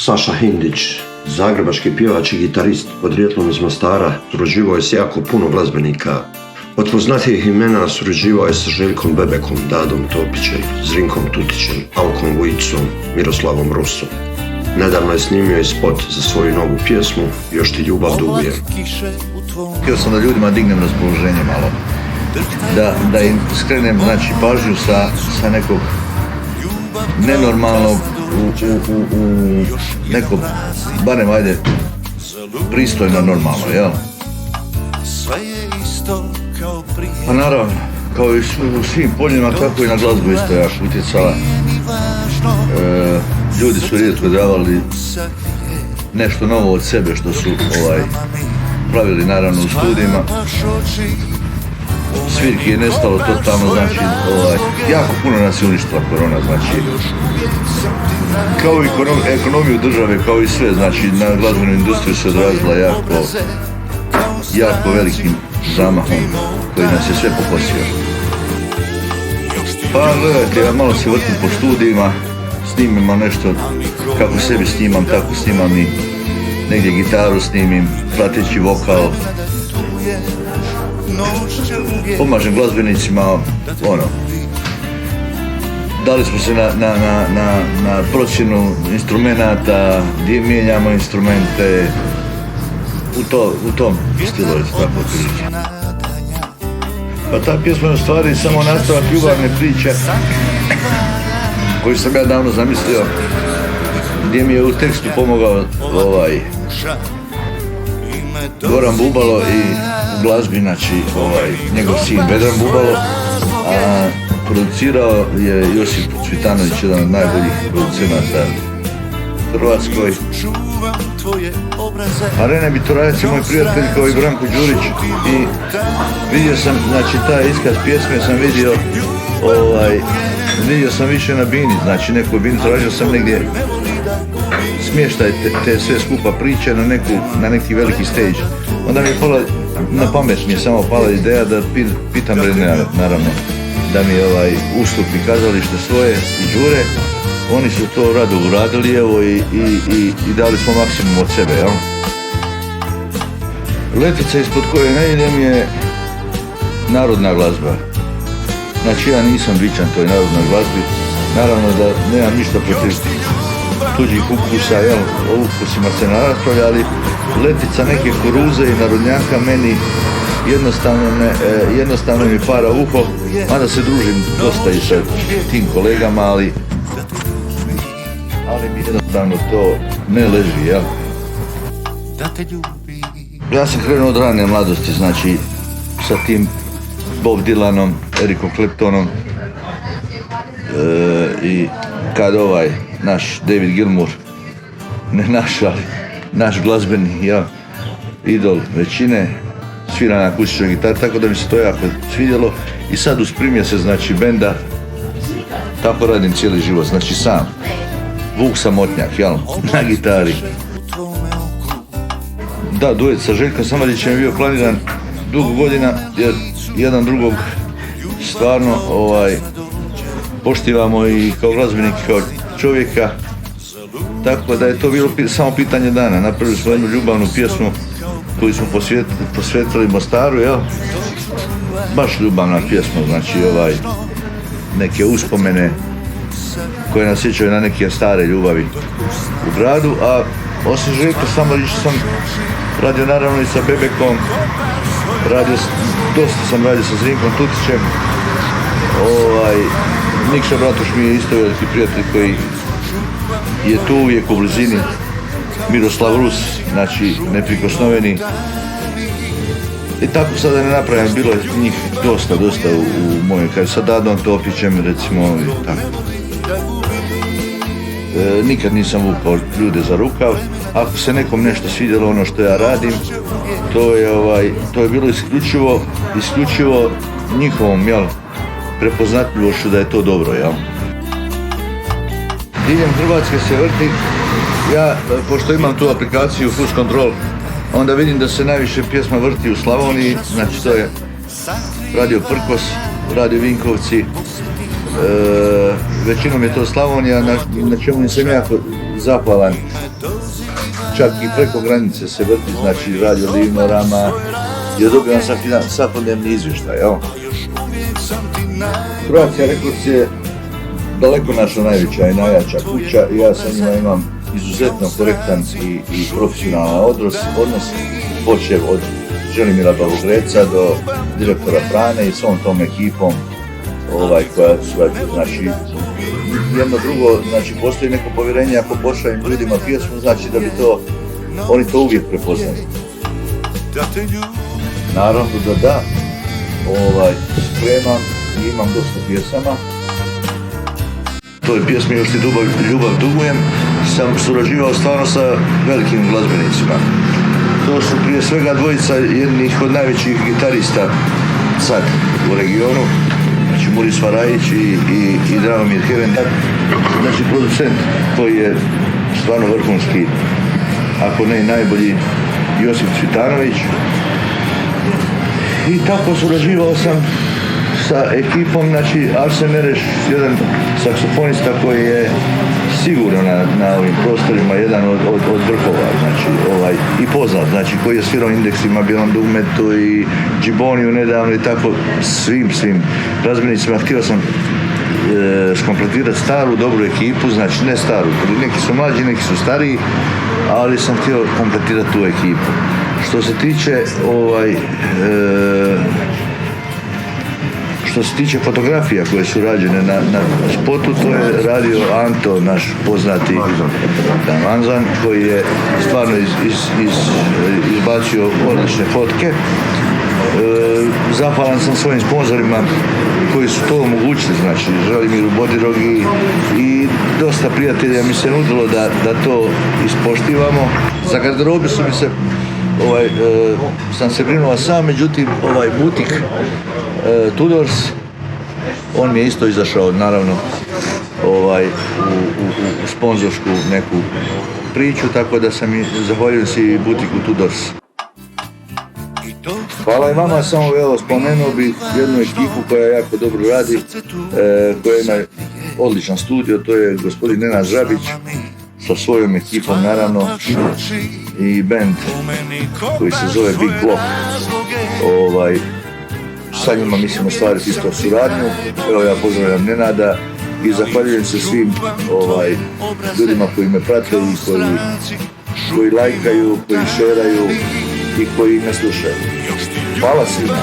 Saša Hindić, zagrebački pjevač i gitarist, podrijetlom iz Mostara, surađivao je s jako puno glazbenika. Od poznatijih imena surađivao je sa Željkom Bebekom, Dadom Topićem, Zrinkom Tutićem, Alkom Vujicom, Miroslavom Rusom. Nedavno je snimio i spot za svoju novu pjesmu Još ti ljubav duguje. Htio sam da ljudima dignem raspoloženje malo, da im skrenem pažnju sa nekog nenormalnog u neko, barem ajde, pristojno normalno, jel? Pa naravno, kao i u svim poljima, tako i na glazbu isto jako utjecala. Ljudi su rijetko davali nešto novo od sebe što su pravili naravno u studijima. Svirki je nestalo totalno, jako puno nas je uništila korona, kao i ekonomiju države, kao i sve, na glazbenu industriju se odrazila jako velikim zamahom koji nas je sve pokosio. Pa gledajte, ja malo se vrtim po studijima, snimimo nešto, kako sebi snimam, tako snimam i negdje gitaru snimim, prateći vokal. Pomažem glazbenicima, dali smo se na procjenu instrumenata, gdje mijenjamo instrumente, u tom stilu je tako priče. Pa ta pjesma je u stvari samo nastavak ljubavne priče koju sam ja davno zamislio, gdje mi je u tekstu pomogao Goran Bubalo i u glazbi, njegov sin Vedran Bubalo, a producirao je Josip Cvitanović, jedan od najboljih producenata u Hrvatskoj. A Rene Bitorajac je moj prijatelj kao i Branko Đurić i vidio sam, taj iskaz pjesme sam vidio sam više na bini, nekoj bini, tražio sam negdje smještaj te sve skupa priče na neki veliki stage. Onda mi je na pamet mi je samo pala ideja da pitam Renea, naravno, da mi ustupi kazalište svoje i Đure. Oni su to rado uradili, i dali smo maksimum od sebe, jel? Letica ispod koje ne idem je narodna glazba. Ja nisam vičan toj narodnoj glazbi. Naravno da nemam ništa protiv tuđih ukusa, jel? O ukusima se ne raspravlja, ali letica neke koruze i narodnjaka meni jednostavno mi para uho, mada se družim dosta i sa tim kolegama, ali mi jednostavno to ne leži, jel? Ja sam krenuo od rane mladosti, sa tim Bob Dylanom, Ericom Claptonom, i kad naš David Gilmour, ne naš, ali naš glazbeni, idol većine, svira na akustičnoj gitari, tako da mi se to jako svidjelo. I sad uz primjese, benda, tako radim cijeli život, sam. Vuk Samotnjak, na gitari. Da, duet sa Željkom Samadićem je bio planiran dugo godina, jer jedan drugog stvarno poštivamo i kao glazbenik, kao čovjeka, tako da je to bilo samo pitanje dana. Napravili smo jednu ljubavnu pjesmu koju smo posvetili Mostaru, baš ljubavna pjesma, neke uspomene koje nas sjećaju na neke stare ljubavi u gradu, a osim Željka Samadića sam radio naravno i sa Bebekom, dosta sam radio sa Zrinkom Tutićem, Nikša Bratuš mi je isto veliki prijatelj koji je tu uvijek u blizini, Miroslav Rus, neprikosnoveni. I tako sada ne napravim, bilo je njih dosta u mojem, kad sa Dadom Topićem recimo, i tako. Nikad nisam vukao ljude za rukav. Ako se nekom nešto svidjelo ono što ja radim, to je bilo isključivo njihovom, prepoznatljivošću da je to dobro, Diljem Hrvatske se vrti, ja, pošto imam tu aplikaciju Fus Control, onda vidim da se najviše pjesma vrti u Slavoniji, to je Radio Prkos, Radio Vinkovci, većinom je to Slavonija, na čemu sam jako zahvalan čak i preko granice se vrti, znači radio Livnorama, gdje dobivam svakodnevni izvještaj, jel? Croatia Records je daleko naša najveća i najjača kuća i ja sa njima imam izuzetno korektan i profesionalan odnos, počev od Želimira Bavogreca do direktora Frane i svom tom ekipom koja surađuje. Znači, jedno drugo, znači postoji neko povjerenje, ako pošaljem ljudima pjesmu, znači da bi oni to uvijek prepoznali. Naravno da, spremam i imam dosta pjesama. Toj pjesmi Još ti ljubav dugujem sam surađivao stvarno sa velikim glazbenicima. To su prije svega dvojica jednih od najvećih gitarista sad u regionu, znači Muris Farajić i Dragomir Hevendak, znači producent koji je stvarno vrhunski, ako ne i najbolji, Josip Cvitanović. I tako surađivao sam sa ekipom, znači Arsen Mereš, jedan saksofonista koji je sigurno na ovim prostorima jedan od vrhova, znači i poznat, znači koji je svirao Indeksima, Bijelom dugmetu i Džiboniju nedavno i tako svim glazbenicima. Htio sam skompletirati staru, dobru ekipu, znači ne staru, neki su mlađi, neki su stariji, ali sam htio kompletirati tu ekipu. Što se tiče fotografija koje su rađene na spotu, to je radio Anto, naš poznati Manzan, koji je stvarno izbacio odlične fotke. Zahvalan sam svojim sponzorima koji su to omogućili, znači Želimiru Bodirogi i dosta prijatelja mi se nudilo da to ispoštivamo. Za garderobe su mi se sam se brinuo sam, međutim butik Tudors, on mi je isto izašao naravno u sponzorsku neku priču, tako da sam i zahvaljujem se i butiku Tudors. Hvala i vama, samo spomenuo bih jednu ekipu koja jako dobro radi, koja ima odličan studio, to je gospodin Nenad Žabić sa svojom ekipom naravno i band koji se zove Big Block. Sa njima mislimo stvariti isto suradnju. Evo ja pozdravljam Nenada i zahvaljujem se svim ljudima koji me prate i koji lajkaju, koji šeraju i koji me slušaju. Hvala svima.